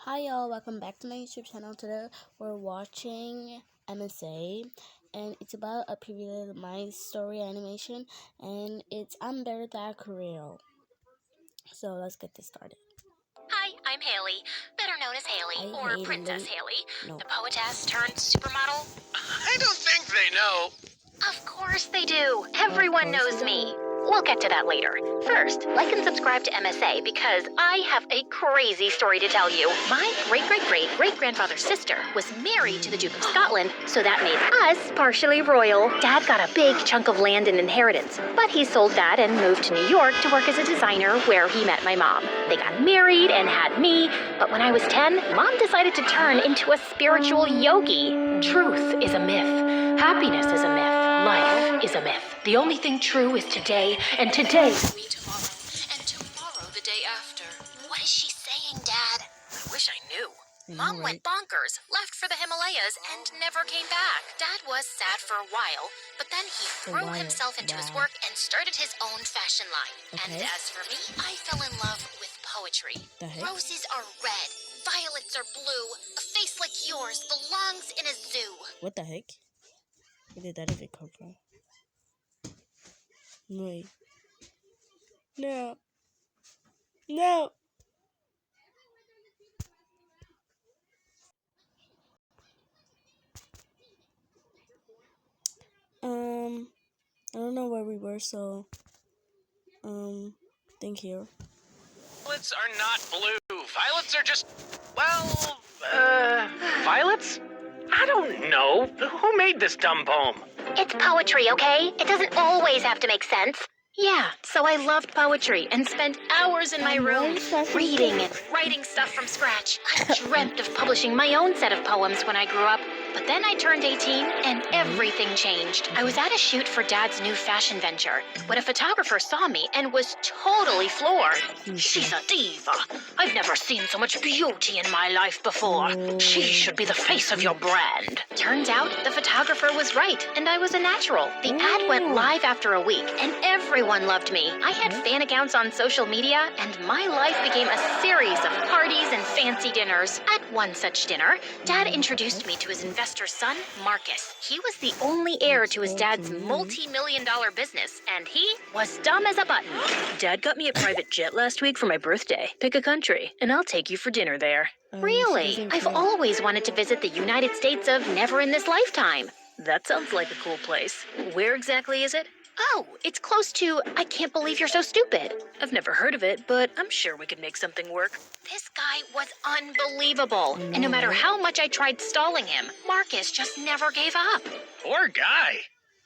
Hi y'all, welcome back to my YouTube channel. Today we're watching MSA, and it's about a previous My Story animation, and it's I'm Better Than Korea. So let's get this started. Hi, I'm Haley, better known as Haley, or Princess Haley, no. the poetess turned supermodel. I don't think they know. Of course they do. Everyone knows me. We'll get to that later. First, like and subscribe to MSA because I have a crazy story to tell you. My great-great-great-great-grandfather's sister was married to the Duke of Scotland, so that made us partially royal. Dad got a big chunk of land and inheritance, but he sold that and moved to New York to work as a designer where he met my mom. They got married and had me, but when I was 10, Mom decided to turn into a spiritual yogi. Truth is a myth. Happiness is a myth. Life is a myth. The only thing true is today, and today will be tomorrow, and tomorrow the day after. What is she saying, Dad? I wish I knew. Mom went bonkers, left for the Himalayas, and never came back. Dad was sad for a while, but then he threw himself into his work and started his own fashion line. And as for me, I fell in love with poetry. Roses are red, violets are blue, a face like yours belongs in a zoo. What the heck? Where did that even come from? Wait. No. No. I don't know where we were, so thank you. Violets are not blue. Violets are just, well, violets? I don't know. Who made this dumb poem? It's poetry, okay? It doesn't always have to make sense. Yeah, so I loved poetry and spent hours in my room reading and writing stuff from scratch. I dreamt of publishing my own set of poems when I grew up. But then I turned 18 and everything changed. I was at a shoot for Dad's new fashion venture when a photographer saw me and was totally floored. She's a diva. I've never seen so much beauty in my life before. She should be the face of your brand. Turns out the photographer was right and I was a natural. The ad went live after a week and everyone loved me. I had fan accounts on social media and my life became a series of parties and fancy dinners. At one such dinner, Dad introduced me to his investor's son, Marcus. He was the only heir to his dad's multi-million-dollar business, and he was dumb as a button. Dad got me a private jet last week for my birthday. Pick a country, and I'll take you for dinner there. Really? I've always wanted to visit the United States of never in this lifetime. That sounds like a cool place. Where exactly is it? Oh, it's close to I Can't Believe You're So Stupid. I've never heard of it, but I'm sure we could make something work. This guy was unbelievable, and no matter how much I tried stalling him, Marcus just never gave up. Poor guy.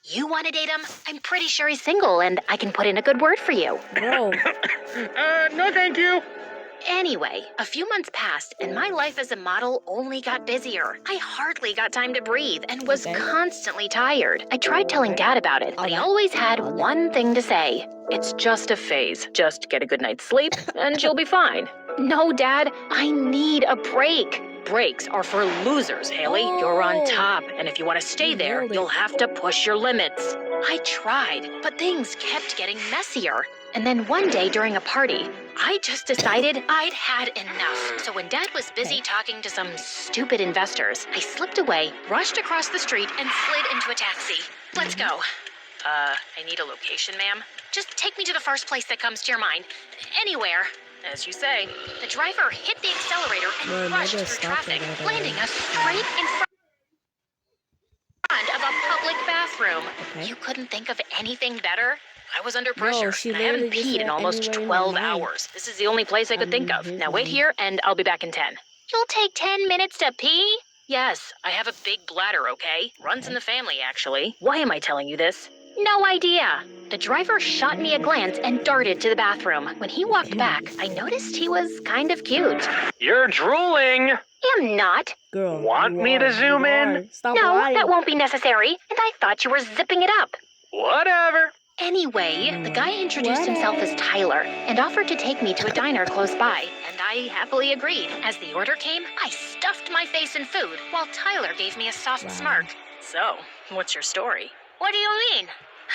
You want to date him? I'm pretty sure he's single, and I can put in a good word for you. Bro. No thank you. Anyway, a few months passed, and my life as a model only got busier. I hardly got time to breathe and was constantly tired. I tried telling Dad about it, but he always had one thing to say. It's just a phase. Just get a good night's sleep, and you'll be fine. No, Dad, I need a break. Breaks are for losers, Haley. You're on top, and if you want to stay there, you'll have to push your limits. I tried, but things kept getting messier. And then one day during a party, I just decided I'd had enough. So when Dad was busy talking to some stupid investors, I slipped away, rushed across the street, and slid into a taxi. Let's go. I need a location, ma'am. Just take me to the first place that comes to your mind. Anywhere. As you say. The driver hit the accelerator and rushed through traffic, landing us straight in front of a public bathroom. You couldn't think of anything better? I was under pressure, and I haven't peed in almost 12 hours. This is the only place I could think of. Now wait here, and I'll be back in 10. You'll take 10 minutes to pee? Yes, I have a big bladder, okay? Runs in the family, actually. Why am I telling you this? No idea. The driver shot me a glance and darted to the bathroom. When he walked back, I noticed he was kind of cute. You're drooling. I'm not. Girl, Want me to zoom in? Stop No, lying. that won't be necessary. And I thought you were zipping it up. Whatever. Anyway, the guy introduced himself as Tyler and offered to take me to a diner close by, and I happily agreed. As the order came, I stuffed my face in food, while Tyler gave me a soft smirk. So, what's your story? What do you mean?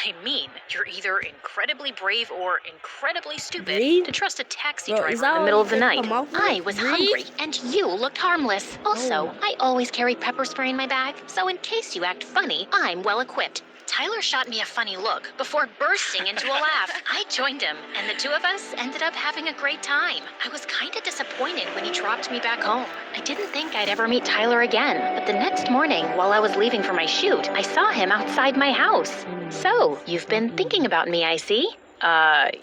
I mean, you're either incredibly brave or incredibly stupid Breathe? to trust a taxi Bro, is driver in that the middle all of the you can night. come up with? I was Breathe? hungry, and you looked harmless. Also, Oh. I always carry pepper spray in my bag, so in case you act funny, I'm well equipped. Tyler shot me a funny look before bursting into a laugh. I joined him, and the two of us ended up having a great time. I was kind of disappointed when he dropped me back home. I didn't think I'd ever meet Tyler again, but the next morning, while I was leaving for my shoot, I saw him outside my house. So, you've been thinking about me, I see?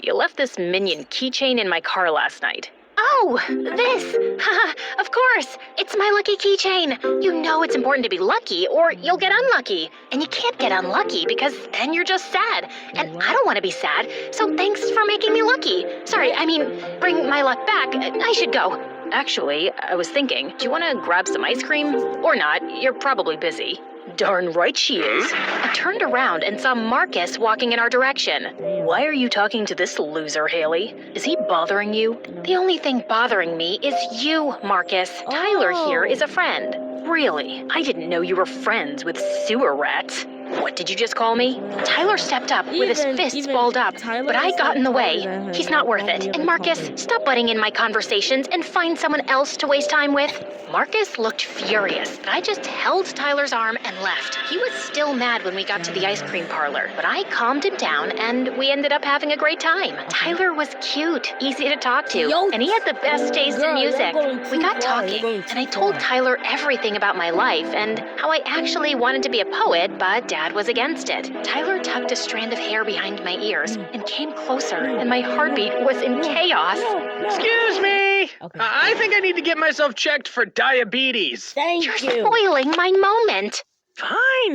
You left this minion keychain in my car last night. Oh, this! Haha, of course! It's my lucky keychain! You know it's important to be lucky or you'll get unlucky. And you can't get unlucky because then you're just sad. And I don't want to be sad, so thanks for making me lucky. Sorry, I mean, bring my luck back. I should go. Actually, I was thinking, do you want to grab some ice cream? Or not, you're probably busy. Darn right she is. I turned around and saw Marcus walking in our direction. Why are you talking to this loser, Haley? Is he bothering you? The only thing bothering me is you, Marcus. Tyler here is a friend. Really? I didn't know you were friends with sewer rats. What did you just call me? Tyler stepped up with his fists balled up, but I got in the way. He's not worth it. And Marcus, stop butting in my conversations and find someone else to waste time with. Marcus looked furious, but I just held Tyler's arm and left. He was still mad when we got to the ice cream parlor, but I calmed him down and we ended up having a great time. Tyler was cute, easy to talk to, and he had the best taste in music. We got talking, and I told Tyler everything about my life and how I actually wanted to be a poet, but Dad was against it. Tyler tucked a strand of hair behind my ears and came closer, and my heartbeat was in chaos. Excuse me! Okay. I think I need to get myself checked for diabetes. Thank You're you. spoiling my moment.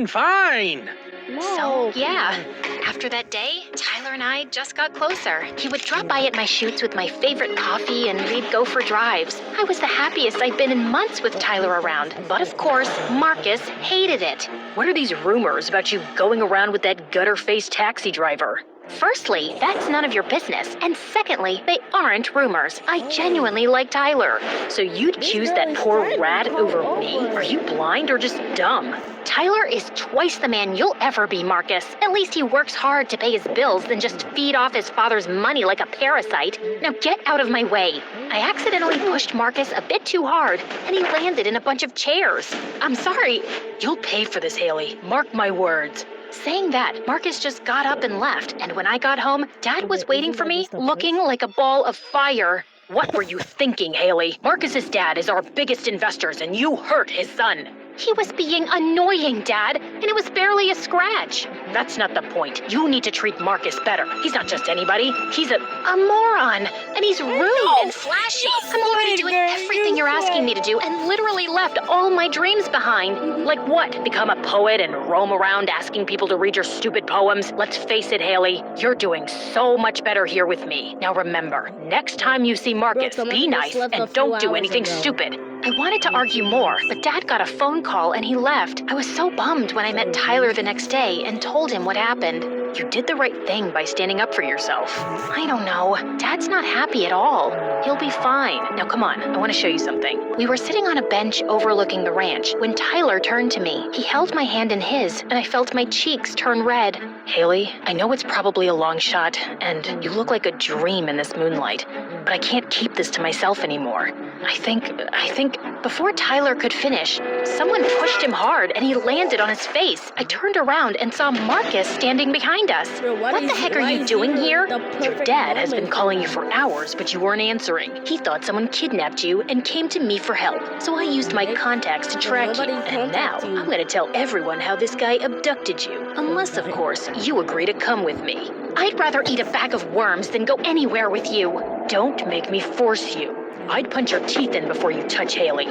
Fine. No. So, yeah. After that day, Tyler and I just got closer. He would drop by at my shoots with my favorite coffee and we'd go for drives. I was the happiest I'd been in months with Tyler around. But of course, Marcus hated it. What are these rumors about you going around with that gutter-faced taxi driver? Firstly, that's none of your business. And secondly, they aren't rumors. I genuinely like Tyler. So you'd choose that poor rat over me? Are you blind or just dumb? Tyler is twice the man you'll ever be, Marcus. At least he works hard to pay his bills than just feed off his father's money like a parasite. Now get out of my way. I accidentally pushed Marcus a bit too hard, and he landed in a bunch of chairs. I'm sorry. You'll pay for this, Haley. Mark my words. Saying that, Marcus just got up and left, and when I got home, Dad was waiting for me, looking like a ball of fire. What were you thinking, Haley? Marcus's dad is our biggest investors, and you hurt his son. He was being annoying, Dad, and it was barely a scratch. That's not the point. You need to treat Marcus better. He's not just anybody. He's A moron, and he's rude and flashy. I'm already doing everything you're asking me to do and literally left all my dreams behind. Like what? Become a poet and roam around asking people to read your stupid poems? Let's face it, Haley, you're doing so much better here with me. Now remember, next time you see Marcus, be nice and don't do anything stupid. I wanted to argue more, but Dad got a phone call and he left. I was so bummed when I met Tyler the next day and told him what happened. You did the right thing by standing up for yourself. I don't know. Dad's not happy at all. He'll be fine. Now come on, I want to show you something. We were sitting on a bench overlooking the ranch when Tyler turned to me. He held my hand in his, and I felt my cheeks turn red. Haley, I know it's probably a long shot, and you look like a dream in this moonlight, but I can't keep this to myself anymore. I think, Before Tyler could finish, someone pushed him hard and he landed on his face. I turned around and saw Marcus standing behind us. What the heck are you doing here? Your dad has been calling you for hours, but you weren't answering. He thought someone kidnapped you and came to me for help, so I used my contacts to track you. And now, I'm going to tell everyone how this guy abducted you. Unless, of course, you agree to come with me. I'd rather eat a bag of worms than go anywhere with you. Don't make me force you. I'd punch your teeth in before you touch Haley.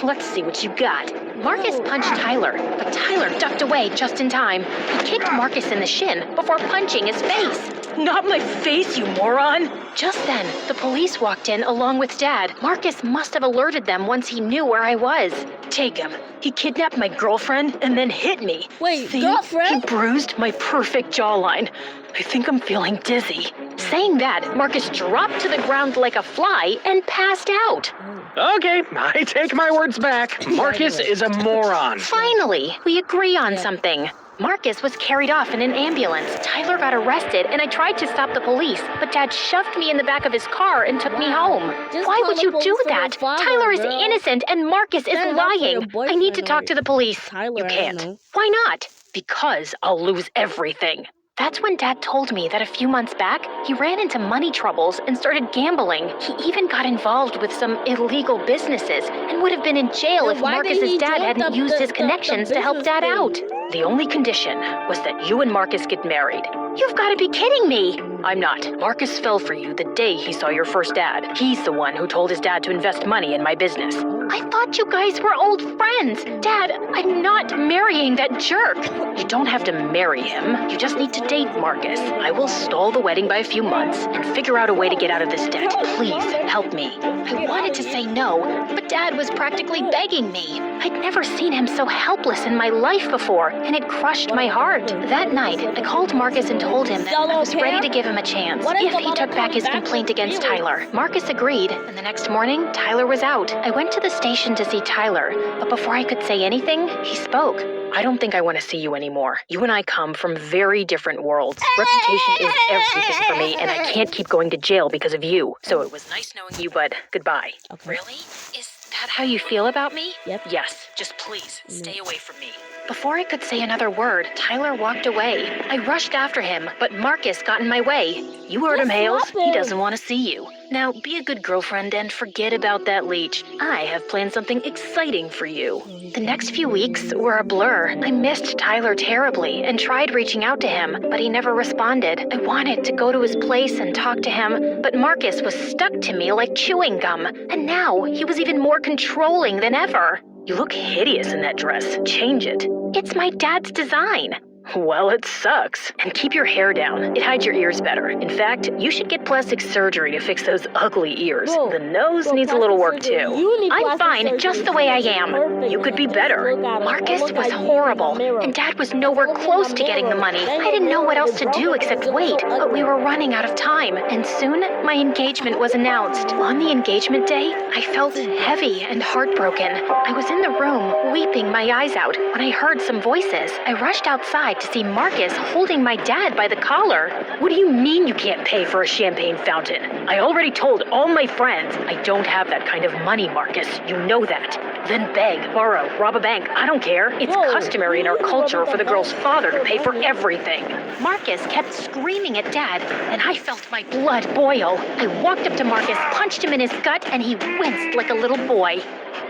Let's see what you got. Marcus punched Tyler, but Tyler ducked away just in time. He kicked Marcus in the shin before punching his face. Not my face, you moron! Just then, the police walked in along with Dad. Marcus must have alerted them once he knew where I was. Take him. He kidnapped my girlfriend and then hit me. Wait, See? girlfriend? He bruised my perfect jawline. I think I'm feeling dizzy. Saying that, Marcus dropped to the ground like a fly and passed out. Okay, I take my words back. Marcus is a moron. Finally, we agree on something. Marcus was carried off in an ambulance. Tyler got arrested, and I tried to stop the police, but Dad shoved me in the back of his car and took me home. Just Why call would the you police do for your that? father, Tyler is girl. innocent, and Marcus is Stand up for your lying. I need to boyfriend talk or to the police. Tyler, You I don't can't. know. Why not? Because I'll lose everything. That's when Dad told me that a few months back, he ran into money troubles and started gambling. He even got involved with some illegal businesses and would have been in jail Then if why did Marcus's he dad join hadn't the- used the- his the connections to help business Dad thing? out. The only condition was that you and Marcus get married. You've got to be kidding me. I'm not. Marcus fell for you the day he saw your first dad. He's the one who told his dad to invest money in my business. I thought you guys were old friends. Dad, I'm not marrying that jerk. You don't have to marry him. You just need to date Marcus. I will stall the wedding by a few months and figure out a way to get out of this debt. Please, help me. I wanted to say no, but Dad was practically begging me. I'd never seen him so helpless in my life before, and it crushed my heart. That night, I called Marcus and told him that I was ready to give him a chance if he took back his complaint against Tyler. Marcus agreed, and the next morning, Tyler was out. I went to the station to see Tyler, but before I could say anything, he spoke. I don't think I want to see you anymore. You and I come from very different worlds. Reputation is everything for me, and I can't keep going to jail because of you. So it was nice knowing you, but goodbye. Okay. Really? Is that how you feel about me? Yep. Yes. Just please, stay away from me. Before I could say another word, Tyler walked away. I rushed after him, but Marcus got in my way. You heard him, Hales. stop He him. doesn't want to see you. Now, be a good girlfriend and forget about that leech. I have planned something exciting for you. The next few weeks were a blur. I missed Tyler terribly and tried reaching out to him, but he never responded. I wanted to go to his place and talk to him, but Marcus was stuck to me like chewing gum. And now he was even more controlling than ever. You look hideous in that dress. Change it. It's my dad's design. Well, it sucks. And keep your hair down. It hides your ears better. In fact, you should get plastic surgery to fix those ugly ears. Bro, The nose bro, needs a little work plastic surgery. too. You need I'm plastic fine surgery. just the way I am. Perfect, You could be man. better. Just look at him. Marcus Look was at you in the horrible, mirror. and Dad was nowhere Look in close the to getting the mirror. money. Then I didn't know what else to you're do broken except because wait, you're so but we ugly. were running out of time, and soon my engagement was announced. On the engagement day, I felt heavy and heartbroken. I was in the room, weeping my eyes out, when I heard some voices. I rushed outside to see Marcus holding my dad by the collar. What do you mean you can't pay for a champagne fountain? I already told all my friends I don't have that kind of money, Marcus. You know that. Then beg, borrow, rob a bank. I don't care. It's Whoa, customary in our you culture robbed for the a girl's bank. father to pay for everything. Marcus kept screaming at Dad, and I felt my blood boil. I walked up to Marcus, punched him in his gut, and he winced like a little boy.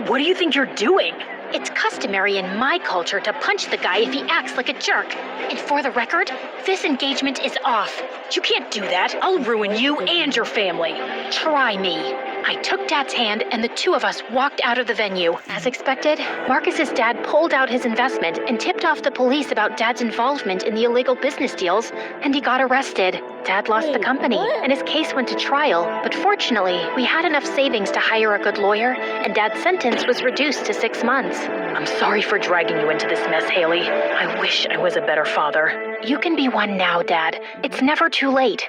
What do you think you're doing? It's customary in my culture to punch the guy if he acts like a jerk. And for the record, this engagement is off. You can't do that. I'll ruin you and your family. Try me. I took Dad's hand, and the two of us walked out of the venue. As expected, Marcus's dad pulled out his investment and tipped off the police about Dad's involvement in the illegal business deals, and he got arrested. Dad lost the company, and his case went to trial, but fortunately, we had enough savings to hire a good lawyer, and Dad's sentence was reduced to 6 months. I'm sorry for dragging you into this mess, Haley. I wish I was a better father. You can be one now, Dad. It's never too late.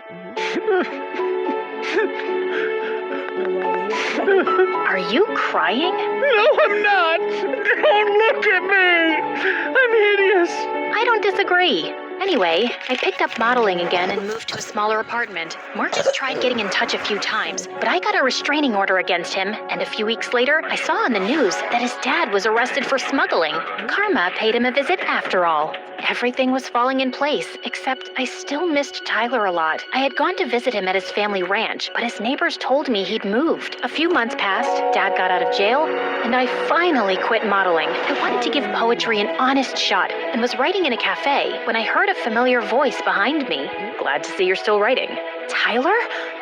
Are you crying? No, I'm not. Don't look at me. I'm hideous. I don't disagree. Anyway, I picked up modeling again and moved to a smaller apartment. Marcus tried getting in touch a few times, but I got a restraining order against him, and a few weeks later, I saw on the news that his dad was arrested for smuggling. Karma paid him a visit after all. Everything was falling in place, except I still missed Tyler a lot. I had gone to visit him at his family ranch, but his neighbors told me he'd moved. A few months passed, Dad got out of jail, and I finally quit modeling. I wanted to give poetry an honest shot and was writing in a cafe when I heard a familiar voice behind me. Glad to see you're still writing. Tyler?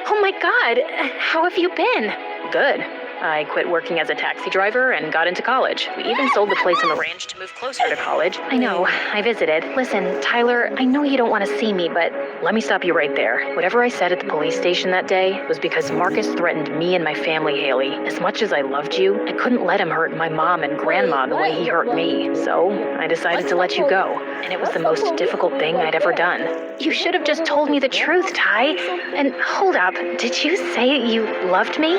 Oh my God, how have you been? Good. I quit working as a taxi driver and got into college. We even sold the place on the ranch to move closer to college. I know, I visited. Listen, Tyler, I know you don't want to see me, but let me stop you right there. Whatever I said at the police station that day was because Marcus threatened me and my family, Haley. As much as I loved you, I couldn't let him hurt my mom and grandma the way he hurt me. So I decided to let you go, and it was the most difficult thing I'd ever done. You should have just told me the truth, Ty. And hold up, did you say you loved me?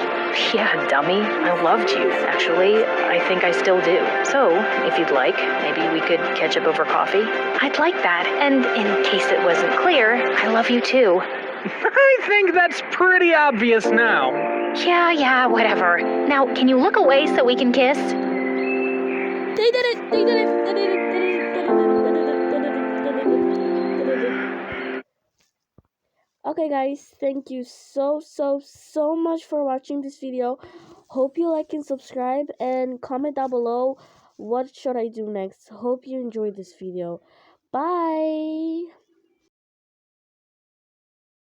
Yeah, dummy. me. I loved you, actually. I think I still do. So, if you'd like, maybe we could catch up over coffee. I'd like that, and in case it wasn't clear, I love you too. I think that's pretty obvious now. Yeah, whatever. Now, can you look away so we can kiss? They did it! They did it! They did it! Okay guys, thank you so much for watching this video. Hope you like and subscribe, and comment down below what should I do next. Hope you enjoyed this video. Bye!